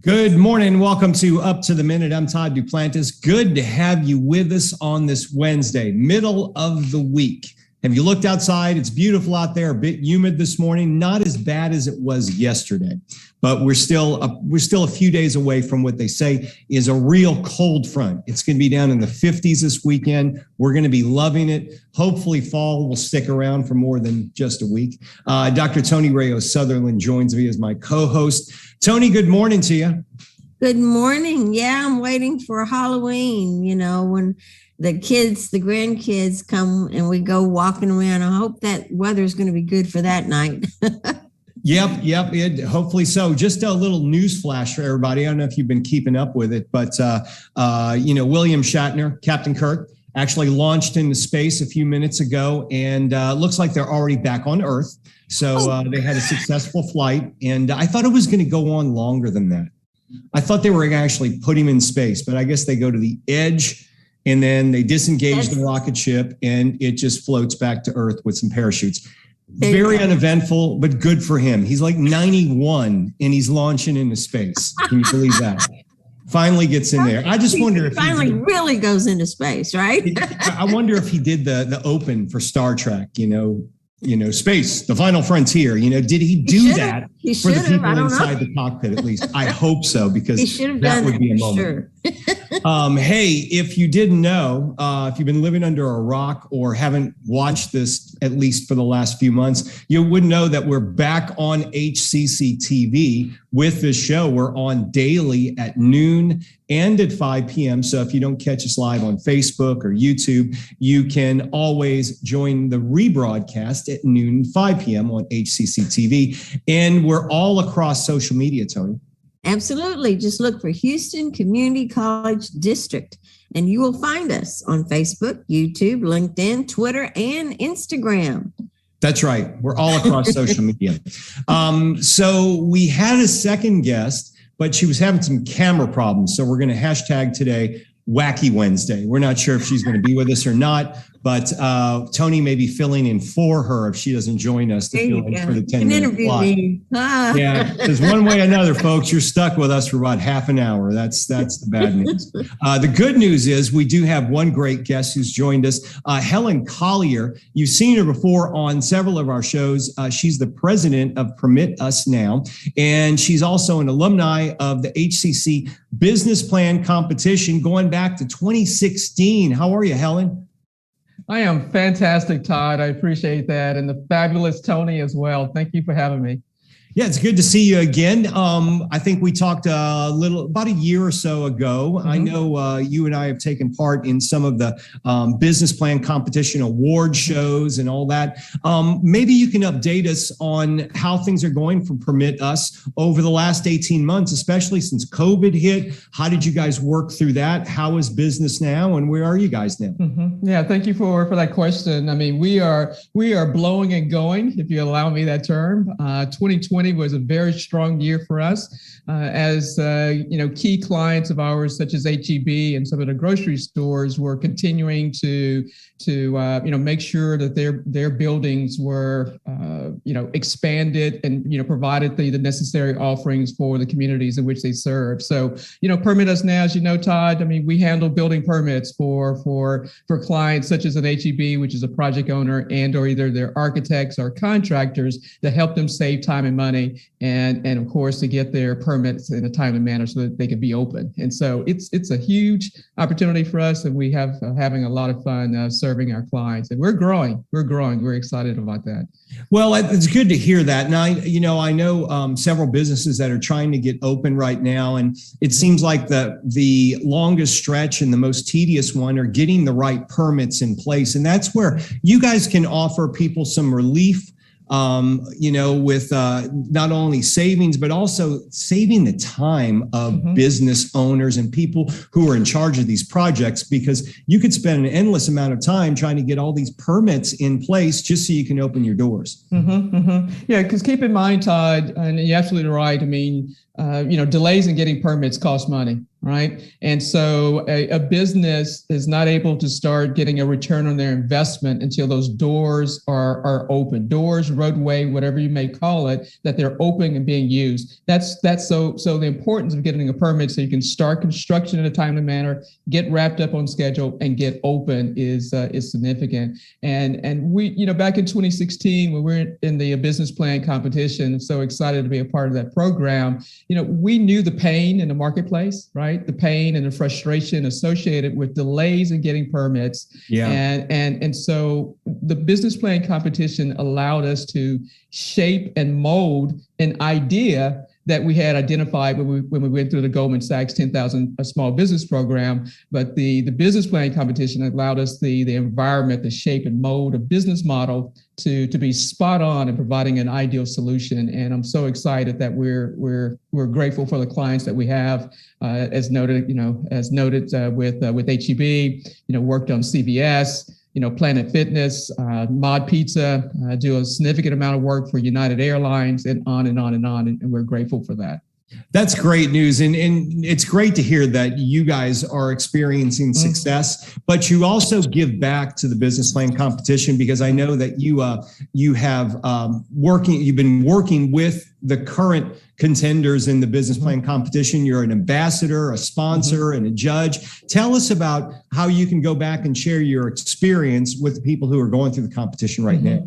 Good morning. Welcome to Up to the Minute. I'm Todd Duplantis. Good to have you with us on this Wednesday, middle of the week. Have you looked outside? It's beautiful out there, a bit humid this morning, not as bad as it was yesterday, but we're still a few days away from what they say is a real cold front. It's going to be down in the 50s this weekend. We're going to be loving it. Hopefully fall will stick around for more than just a week. Dr. Tony Reyes Sutherland joins me as my co-host. Tony, good morning to you. Good morning. Yeah, I'm waiting for Halloween, when the grandkids come and we go walking around. I hope that weather's going to be good for that night. Yep. Hopefully so. Just a little news flash for everybody. I don't know if you've been keeping up with it, but, William Shatner, Captain Kirk, actually launched into space a few minutes ago, and looks like they're already back on Earth. So they had a successful flight, and I thought it was going to go on longer than that. I thought they were going to actually put him in space, but I guess they go to the edge and then they disengage the rocket ship and it just floats back to Earth with some parachutes. Very uneventful, but good for him. He's like 91 and he's launching into space. Can you believe that? Finally gets in there. I just wonder if he finally really goes into space, right? I wonder if he did the open for Star Trek, space, the final frontier. Did he do that for the people inside the cockpit? At least I hope so, because that would be a moment. Sure. Hey, if you didn't know, if you've been living under a rock or haven't watched this, at least for the last few months, you would know that we're back on HCCTV with this show. We're on daily at noon and at 5 p.m. So if you don't catch us live on Facebook or YouTube, you can always join the rebroadcast at noon and 5 p.m. on HCCTV. And we're all across social media, Tony. Absolutely. Just look for Houston Community College District, and you will find us on Facebook, YouTube, LinkedIn, Twitter, and Instagram. That's right. We're all across social media. So we had a second guest, but she was having some camera problems. So we're going to hashtag today Wacky Wednesday. We're not sure if she's going to be with us or not, but Tony may be filling in for her if she doesn't join us to fill in for the 10-minute block. Yeah, because one way or another, folks, you're stuck with us for about half an hour. That's the bad news. The good news is we do have one great guest who's joined us, Helen Collier. You've seen her before on several of our shows. She's the president of Permit Us Now, and she's also an alumni of the HCC Business Plan Competition going back to 2016. How are you, Helen? I am fantastic, Todd. I appreciate that. And the fabulous Tony as well. Thank you for having me. Yeah, it's good to see you again. I think we talked about a year or so ago. Mm-hmm. I know you and I have taken part in some of the business plan competition award shows and all that. Maybe you can update us on how things are going for Permit Us over the last 18 months, especially since COVID hit. How did you guys work through that? How is business now, and where are you guys now? Mm-hmm. Yeah, thank you for that question. I mean, we are blowing and going, if you allow me that term. 2020 was a very strong year for us as key clients of ours, such as HEB and some of the grocery stores, were continuing to make sure that their buildings were expanded and provided the necessary offerings for the communities in which they serve. So Permit Us Now, as you know, Todd, I mean, we handle building permits for clients such as an HEB, which is a project owner, and or either their architects or contractors, to help them save time and money, and of course to get their permits in a timely manner so that they can be open. And so it's a huge opportunity for us, and we have having a lot of fun serving our clients, and we're growing. We're excited about that. Well, it's good to hear that. And I know several businesses that are trying to get open right now, and it seems like the longest stretch and the most tedious one are getting the right permits in place. And that's where you guys can offer people some relief, with not only savings, but also saving the time of business owners and people who are in charge of these projects, because you could spend an endless amount of time trying to get all these permits in place just so you can open your doors. Yeah, because keep in mind, Todd, and you're absolutely right. I mean, delays in getting permits cost money. right? And so a business is not able to start getting a return on their investment until those doors are open. Doors, roadway, whatever you may call it, that they're open and being used. That's so the importance of getting a permit so you can start construction in a timely manner, get wrapped up on schedule, and get open is significant. And we, back in 2016, when we were in the business plan competition, so excited to be a part of that program, we knew the pain in the marketplace, right? The pain and the frustration associated with delays in getting permits. Yeah. And so the business plan competition allowed us to shape and mold an idea that we had identified when we went through the Goldman Sachs 10,000 Small Business Program. But the business plan competition allowed us the environment, the shape and mold, a business model to be spot on in providing an ideal solution. And I'm so excited that we're grateful for the clients that we have, as noted with HEB, worked on CVS, Planet Fitness, Mod Pizza, do a significant amount of work for United Airlines, and on and on and on. And we're grateful for that. That's great news. And it's great to hear that you guys are experiencing success, but you also give back to the business plan competition, because I know that you've been working with the current contenders in the business plan competition. You're an ambassador, a sponsor, and a judge. Tell us about how you can go back and share your experience with the people who are going through the competition right now.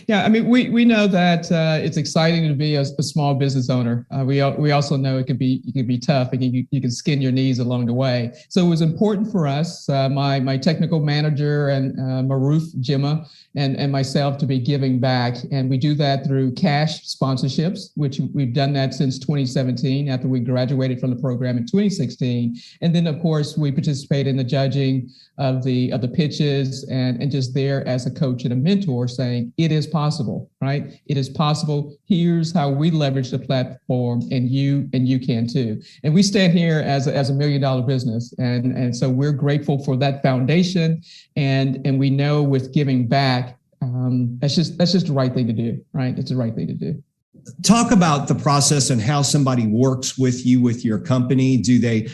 Yeah, I mean, we know that it's exciting to be a small business owner. We also know it can be tough, and you can skin your knees along the way. So it was important for us, my technical manager and Maruf Jimma and myself, to be giving back, and we do that through cash sponsorships, which we've done that since 2017 after we graduated from the program in 2016. And then, of course, we participate in the judging of the pitches and just there as a coach and a mentor, saying it is possible, right? It is possible. Here's how we leverage the platform, and you can too. And we stand here as a $1 million business. And so we're grateful for that foundation. And we know with giving back, that's just the right thing to do, right? It's the right thing to do. Talk about the process and how somebody works with you, with your company. Do they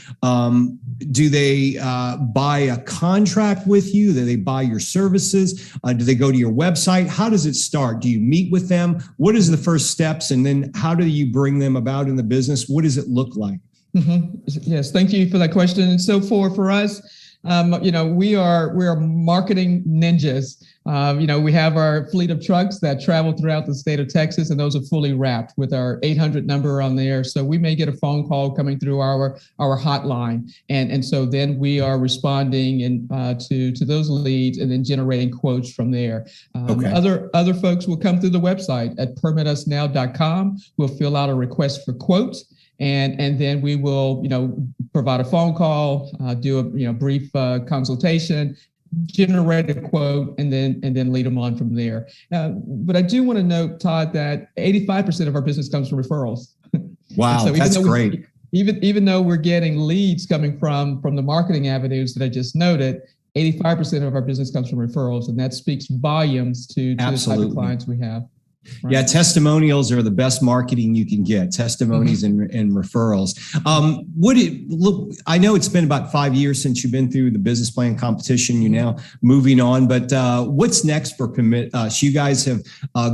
buy a contract with you? Do they buy your services? Do they go to your website? How does it start? Do you meet with them? What is the first steps? And then how do you bring them about in the business? What does it look like? Yes, thank you for that question. And so for us, we are marketing ninjas. We have our fleet of trucks that travel throughout the state of Texas, and those are fully wrapped with our 800 number on there. So we may get a phone call coming through our hotline. And so then we are responding to those leads and then generating quotes from there. Okay. Other folks will come through the website at permitusnow.com. We'll fill out a request for quotes. And then we will, provide a phone call, do a brief consultation, generate a quote, and then lead them on from there. But I do want to note, Todd, that 85% of our business comes from referrals. Wow, so that's great. Even though we're getting leads coming from the marketing avenues that I just noted, 85% of our business comes from referrals, and that speaks volumes to the type of clients we have. Right. Yeah, testimonials are the best marketing you can get. Testimonies and referrals. I know it's been about 5 years since you've been through the business plan competition. You're now moving on, but what's next for Permit Us? You guys have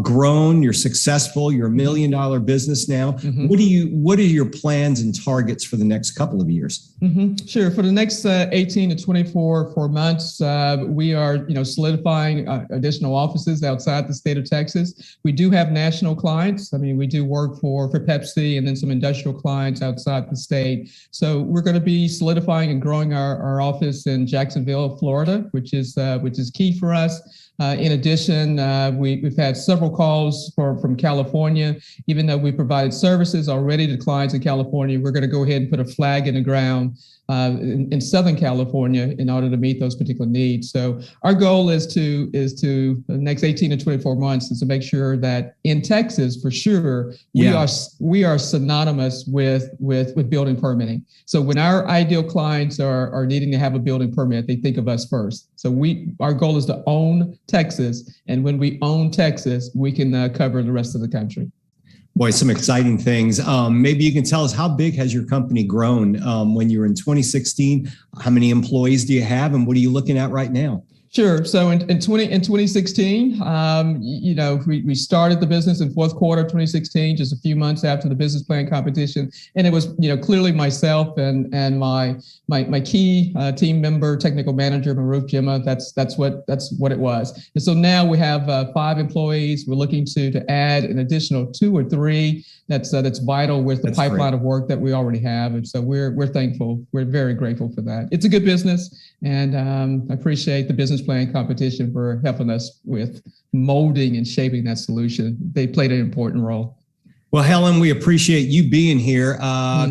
grown. You're successful. You're $1 million business now. What are your plans and targets for the next couple of years? Sure. For the next 18 to 24 months, we are solidifying additional offices outside the state of Texas. We do have national clients. I mean, we do work for Pepsi and then some industrial clients outside the state. So we're going to be solidifying and growing our office in Jacksonville, Florida, which is key for us. In addition, we've had several calls from California. Even though we provided services already to clients in California, we're going to go ahead and put a flag in the ground in Southern California in order to meet those particular needs. So our goal is to the next 18 to 24 months is to make sure that in Texas, for sure, we are synonymous with building permitting. So when our ideal clients are needing to have a building permit, they think of us first. So our goal is to own Texas, and when we own Texas, we can cover the rest of the country. Boy, some exciting things. Maybe you can tell us, how big has your company grown when you were in 2016? How many employees do you have, and what are you looking at right now? Sure. So in 2016, we started the business in fourth quarter of 2016, just a few months after the business plan competition, and it was clearly myself and my key team member, technical manager Maruf Jimma. That's what it was. And so now we have 5 employees. We're looking to add an additional 2 or 3. That's vital with the pipeline of work that we already have, and so we're thankful. We're very grateful for that. It's a good business, and I appreciate the business plan competition for helping us with molding and shaping that solution. They played an important role. Well, Helen, we appreciate you being here.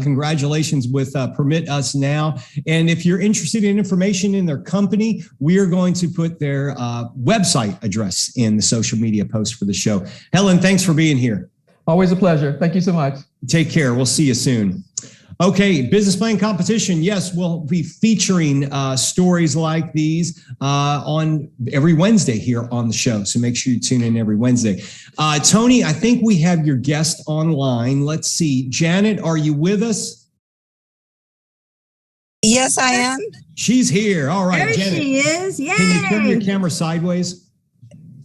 Congratulations with Permit Us Now. And if you're interested in information in their company, we are going to put their website address in the social media post for the show. Helen, thanks for being here. Always a pleasure. Thank you so much. Take care. We'll see you soon. Okay, business plan competition. Yes, we'll be featuring stories like these on every Wednesday here on the show. So make sure you tune in every Wednesday. Tony, I think we have your guest online. Let's see. Janet, are you with us? Yes, I am. She's here. All right, there Janet. She is. Yay. Can you turn your camera sideways?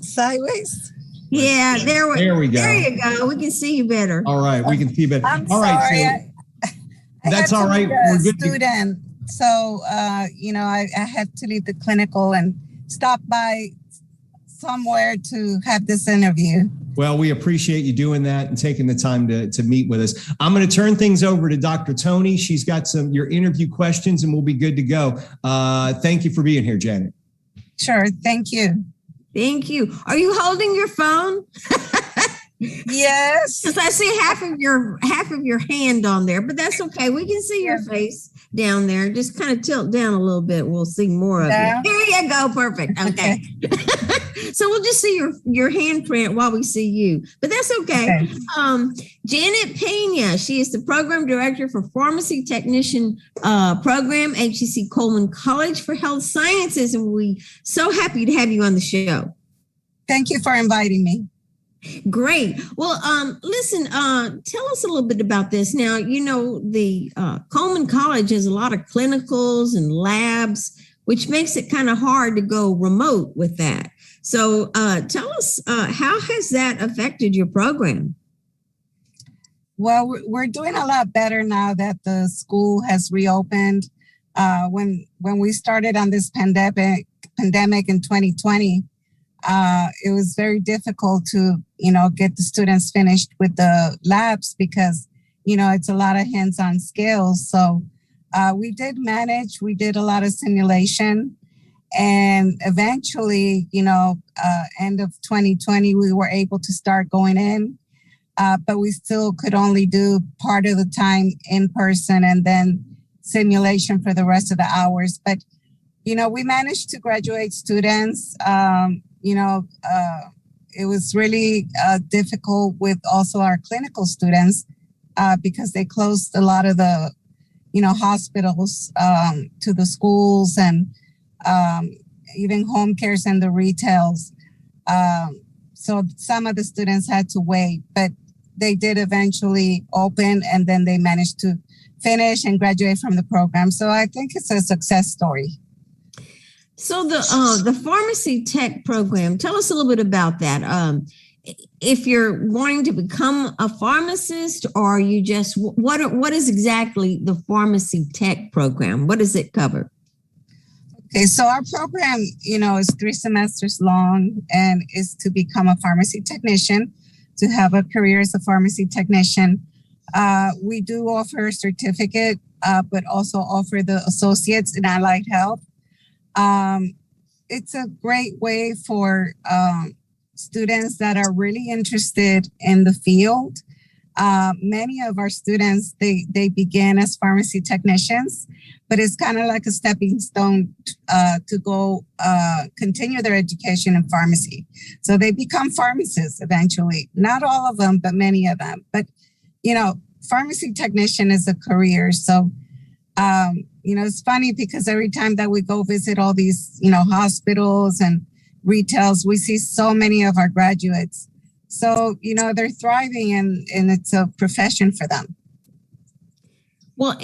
Sideways? Yeah, there we go. There you go. We can see you better. All right, we can see better. I'm all right, sorry. That's all right. We're good. Student. So, I had to leave the clinical and stop by somewhere to have this interview. Well, we appreciate you doing that and taking the time to meet with us. I'm going to turn things over to Dr. Tony. She's got your interview questions, and we'll be good to go. Thank you for being here, Janet. Sure. Thank you. Thank you. Are you holding your phone? Yes. Because I see half of your hand on there, but that's okay. We can see your face down there. Just kind of tilt down a little bit. We'll see more of it. There you go. Perfect. Okay. So we'll just see your handprint while we see you, but that's okay. Janet Pena, she is the program director for Pharmacy Technician Program, HCC Coleman College for Health Sciences, and we're so happy to have you on the show. Thank you for inviting me. Great. Well, listen, tell us a little bit about this. Now, the Coleman College has a lot of clinicals and labs, which makes it kind of hard to go remote with that. So tell us, how has that affected your program? Well, we're doing a lot better now that the school has reopened. When we started on this pandemic in 2020, it was very difficult to, get the students finished with the labs because, it's a lot of hands-on skills. So we did manage, we did a lot of simulation, and eventually, end of 2020, we were able to start going in, but we still could only do part of the time in person and then simulation for the rest of the hours. But, we managed to graduate students. It was really difficult with also our clinical students because they closed a lot of the, hospitals to the schools and even home cares and the retails. So some of the students had to wait, but they did eventually open, and then they managed to finish and graduate from the program. So I think it's a success story. So the pharmacy tech program, tell us a little bit about that. If you're wanting to become a pharmacist, or you just, what is exactly the pharmacy tech program? What does it cover? Okay, so our program, is 3 semesters long and is to become a pharmacy technician, to have a career as a pharmacy technician. We do offer a certificate, but also offer the associates in allied health. It's a great way for students that are really interested in the field. Many of our students, they begin as pharmacy technicians, but it's kind of like a stepping stone to go continue their education in pharmacy. So they become pharmacists eventually. Not all of them, but many of them. But, pharmacy technician is a career. So, it's funny because every time that we go visit all these, hospitals and retails, we see so many of our graduates So, they're thriving and it's a profession for them. Well,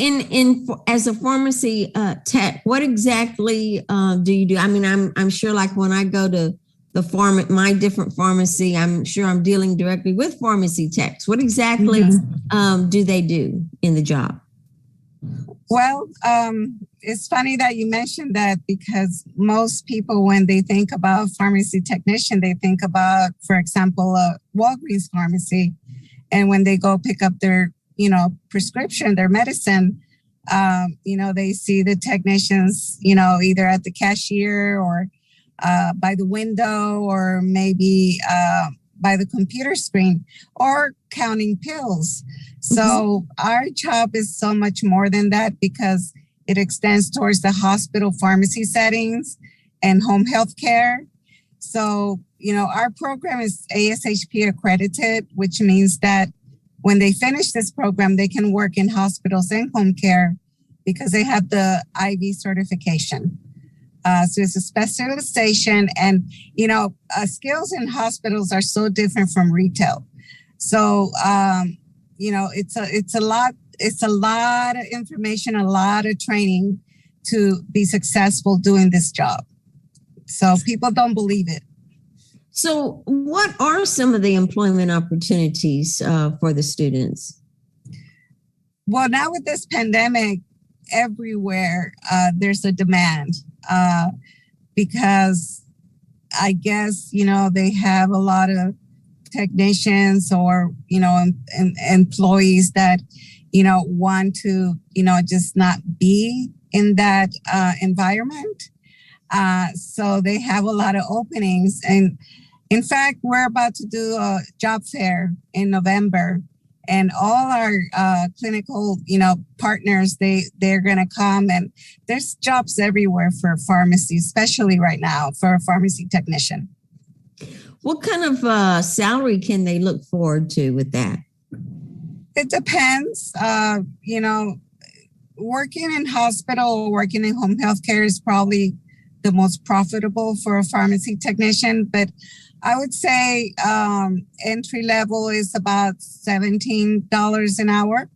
as a pharmacy tech, what exactly do you do? I mean, I'm sure like when I go to my different pharmacy, I'm sure I'm dealing directly with pharmacy techs. What exactly do they do in the job? Well, it's funny that you mentioned that, because most people, when they think about pharmacy technician, they think about, for example, a Walgreens pharmacy. And when they go pick up their, prescription, their medicine, they see the technicians, either at the cashier or by the window, or maybe by the computer screen, or counting pills. So our job is so much more than that, because it extends towards the hospital pharmacy settings and home health care. So, our program is ASHP accredited, which means that when they finish this program, they can work in hospitals and home care because they have the IV certification. So it's a specialization, and, skills in hospitals are so different from retail. So, it's a lot of information, a lot of training to be successful doing this job. So people don't believe it. So what are some of the employment opportunities for the students? Well, now with this pandemic, everywhere there's a demand because I guess, they have a lot of technicians or, employees that, want to, just not be in that environment. So they have a lot of openings. And in fact, we're about to do a job fair in November, and all our clinical, partners, they're going to come, and there's jobs everywhere for pharmacy, especially right now for a pharmacy technician. What kind of salary can they look forward to with that? It depends. Working in hospital or working in home health care is probably the most profitable for a pharmacy technician. But I would say entry level is about $17 an hour.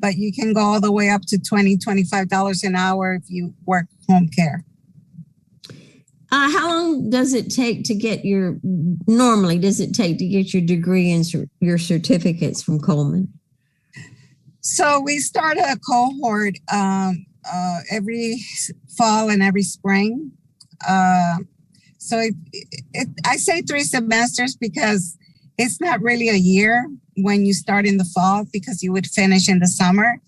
But you can go all the way up to $20, $25 an hour if you work home care. How long does it take to get your degree and your certificates from Coleman? So we start a cohort every fall and every spring. So I say 3 semesters because it's not really a year when you start in the fall, because you would finish in the summer.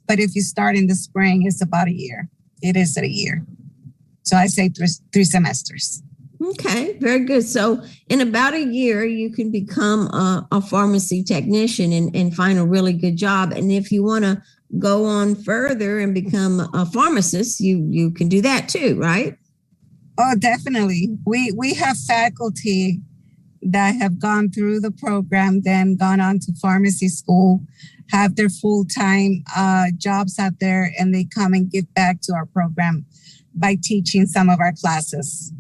But if you start in the spring, it's about a year. It is a year. So I say 3 semesters. Okay, very good. So in about a year, you can become a pharmacy technician and find a really good job. And if you want to go on further and become a pharmacist, you can do that too, right? Oh, definitely. We have faculty that have gone through the program, then gone on to pharmacy school, have their full-time jobs out there, and they come and give back to our program by teaching some of our classes.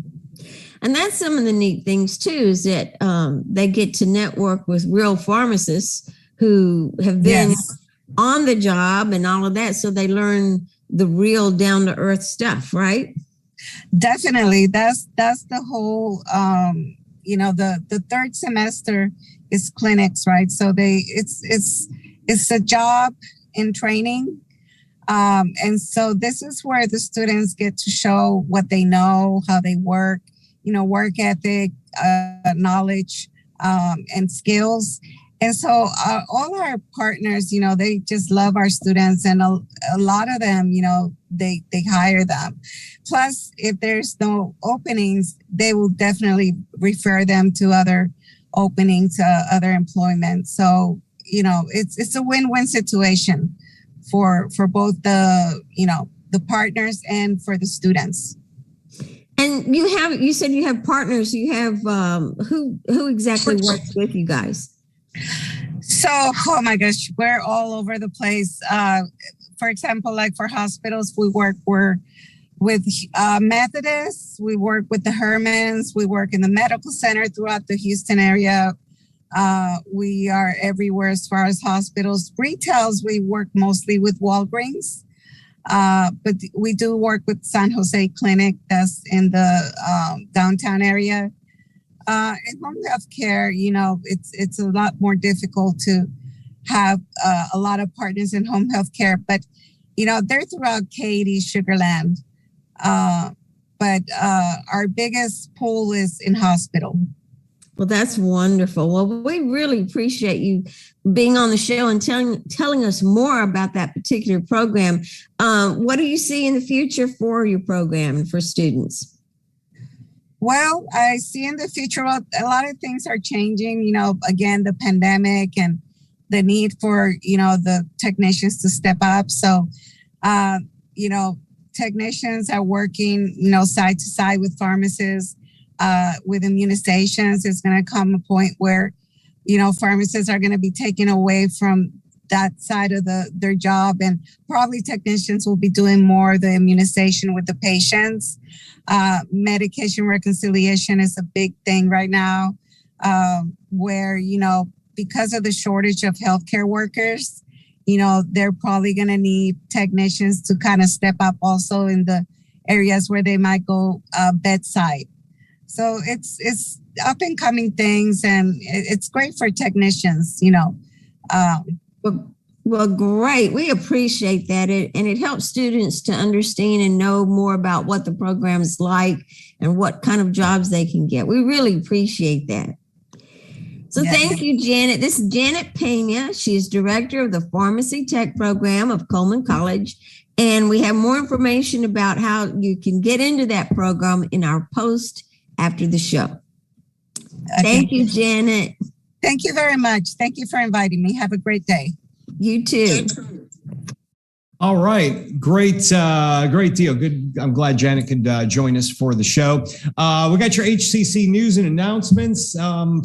And that's some of the neat things too, is that they get to network with real pharmacists who have been on the job and all of that. So they learn the real down to earth stuff, right? Definitely. That's the whole, the 3rd semester is clinics, right? So it's a job in training. And so this is where the students get to show what they know, how they work, work ethic, knowledge, and skills. And so all our partners, they just love our students, and a lot of them, they hire them. Plus, if there's no openings, they will definitely refer them to other openings, other employment. So, it's a win-win situation for both the partners and for the students. And you said you have partners. You have who exactly works with you guys? So, oh my gosh, we're all over the place. For example, like for hospitals, we work with with Methodists. We work with the Hermans. We work in the medical center throughout the Houston area. We are everywhere as far as hospitals. Retails, we work mostly with Walgreens. But we do work with San Jose Clinic, that's in the downtown area. In home health care, it's a lot more difficult to have a lot of partners in home health care, but they're throughout Katy, Sugarland. But our biggest pool is in hospital. Well, that's wonderful. Well, we really appreciate you being on the show and telling us more about that particular program. What do you see in the future for your program and for students? Well, I see in the future, a lot of things are changing, again, the pandemic and the need for, the technicians to step up. So, technicians are working, side to side with pharmacists. With immunizations, it's going to come a point where, pharmacists are going to be taken away from that side of their job, and probably technicians will be doing more of the immunization with the patients. Medication reconciliation is a big thing right now, where, because of the shortage of healthcare workers, they're probably going to need technicians to kind of step up also in the areas where they might go bedside. So it's up and coming things, and it's great for technicians, Well, great. We appreciate that. And it helps students to understand and know more about what the program is like and what kind of jobs they can get. We really appreciate that. So Thank you, Janet. This is Janet Pena. She is director of the Pharmacy Tech program of Coleman College. And we have more information about how you can get into that program in our post after the show. Okay. Thank you, Janet. Thank you very much. Thank you for inviting me. Have a great day. You too. All right. Great deal. Good. I'm glad Janet could join us for the show. We got your HCC News and Announcements,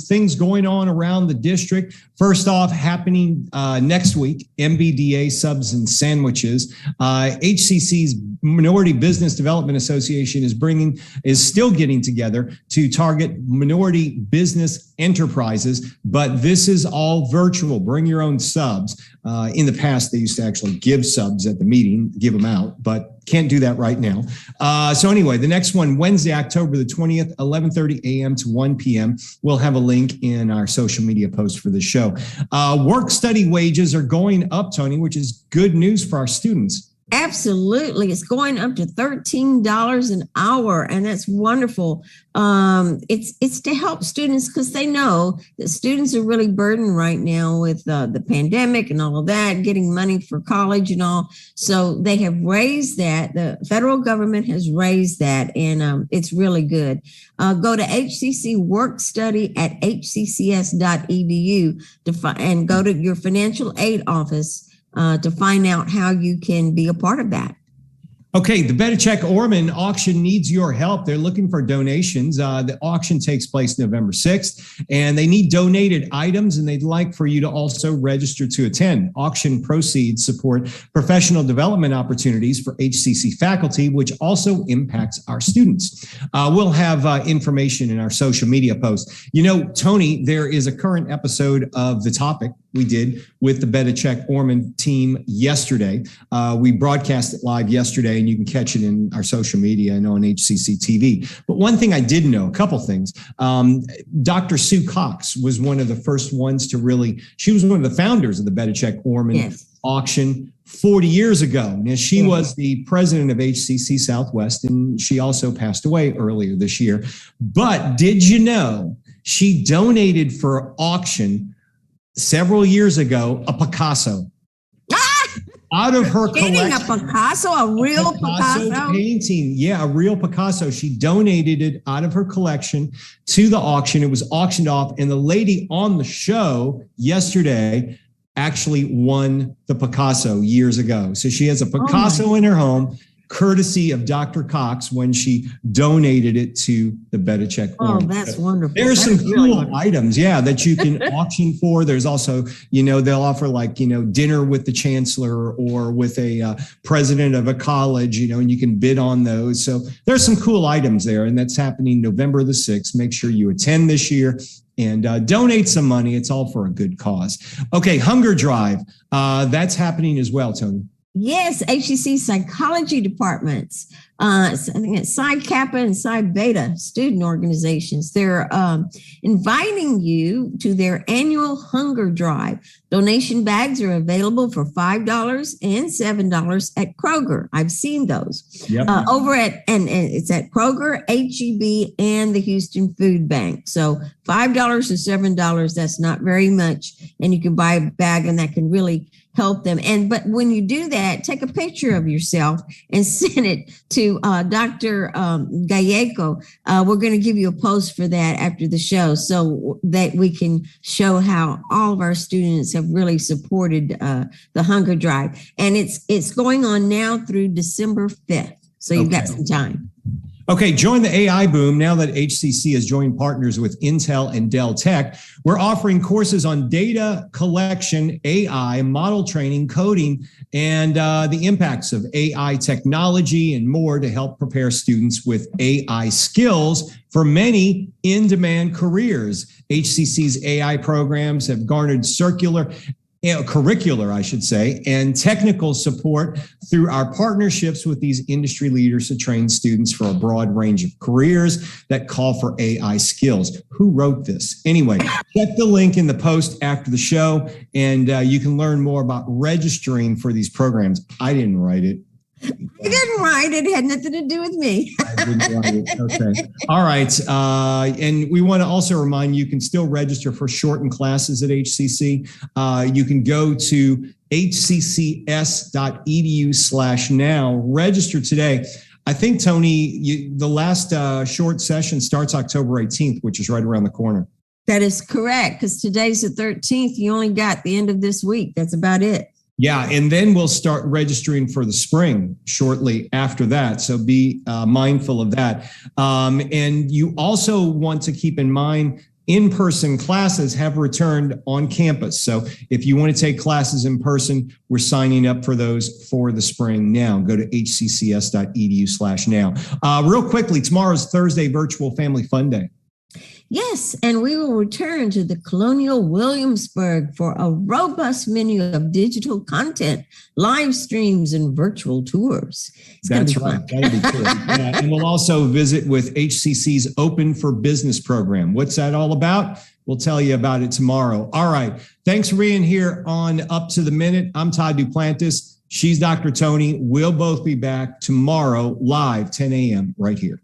things going on around the district. First off, happening next week, MBDA subs and sandwiches. HCC's Minority Business Development Association is still getting together to target minority business enterprises, but this is all virtual. Bring your own subs. In the past, they used to actually give subs at the meeting, give them out, but can't do that right now. So anyway, the next one, Wednesday, October the 20th, 11:30 a.m. to 1 p.m. We'll have a link in our social media post for the show. Work study wages are going up, Tony, which is good news for our students. Absolutely. It's going up to $13 an hour, and that's wonderful. It's to help students because they know that students are really burdened right now with the pandemic and all of that, getting money for college and all. So they have raised that. The federal government has raised that, and it's really good. Go to HCC Work Study at hccs.edu and go to your financial aid office to find out how you can be a part of that. Okay, the Betachek Orman auction needs your help. They're looking for donations. The auction takes place November 6th, and they need donated items, and they'd like for you to also register to attend. Auction proceeds support professional development opportunities for HCC faculty, which also impacts our students. We'll have information in our social media posts. Tony, there is a current episode of The Topic we did with the Betachek Orman team yesterday. We broadcast it live yesterday, and you can catch it in our social media and on HCCTV. But one thing I did know, a couple things. Dr. Sue Cox was one of the first ones she was one of the founders of the Betachek Orman auction 40 years ago. Now, she was the president of HCC Southwest, and she also passed away earlier this year. But did you know she donated for auction several years ago a Picasso out of her collection. A Picasso, a real Picasso painting. Yeah, a real Picasso. She donated it out of her collection to the auction. It was auctioned off, and the lady on the show yesterday actually won the Picasso years ago. So she has a Picasso in her home. courtesy of Dr. Cox when she donated it to the Better Check. Oh, that's wonderful. There's some really cool wonderful items, that you can auction for. There's also, they'll offer dinner with the chancellor or with a president of a college, and you can bid on those. So there's some cool items there, and that's happening November the 6th. Make sure you attend this year and donate some money. It's all for a good cause. Okay, Hunger Drive. That's happening as well, Tony. Yes, HCC psychology departments. I think it's Psi Kappa and Psi Beta student organizations. They're inviting you to their annual hunger drive. Donation bags are available for $5 and $7 at Kroger. I've seen those. Yep. And it's at Kroger, HEB, and the Houston Food Bank. So $5 to $7, that's not very much. And you can buy a bag, and that can really help them. But when you do that, take a picture of yourself and send it to Dr. Gallego. We're going to give you a post for that after the show so that we can show how all of our students have really supported the Hunger Drive. And it's going on now through December 5th. So you've got some time. Okay, join the AI boom. Now that HCC has joined partners with Intel and Dell Tech, we're offering courses on data collection, AI, model training, coding, and the impacts of AI technology and more to help prepare students with AI skills for many in-demand careers. HCC's AI programs have garnered curricular, I should say, and technical support through our partnerships with these industry leaders to train students for a broad range of careers that call for AI skills. Who wrote this? Anyway, check the link in the post after the show, and you can learn more about registering for these programs. I didn't write it. I didn't write it. It had nothing to do with me. I didn't write it. Okay. All right. And we want to also remind you can still register for shortened classes at HCC. You can go to hccs.edu/now. Register today. I think, Tony, the last short session starts October 18th, which is right around the corner. That is correct, because today's the 13th. You only got the end of this week. That's about it. Yeah, and then we'll start registering for the spring shortly after that. So be mindful of that. And you also want to keep in mind in-person classes have returned on campus. So if you want to take classes in person, we're signing up for those for the spring now. Go to hccs.edu/now. Real quickly, tomorrow's Thursday Virtual Family Fun Day. Yes, and we will return to the Colonial Williamsburg for a robust menu of digital content, live streams, and virtual tours. That's right. That'll be cool. Yeah. And we'll also visit with HCC's Open for Business program. What's that all about? We'll tell you about it tomorrow. All right. Thanks for being here on Up to the Minute. I'm Todd Duplantis. She's Dr. Tony. We'll both be back tomorrow live, 10 a.m. right here.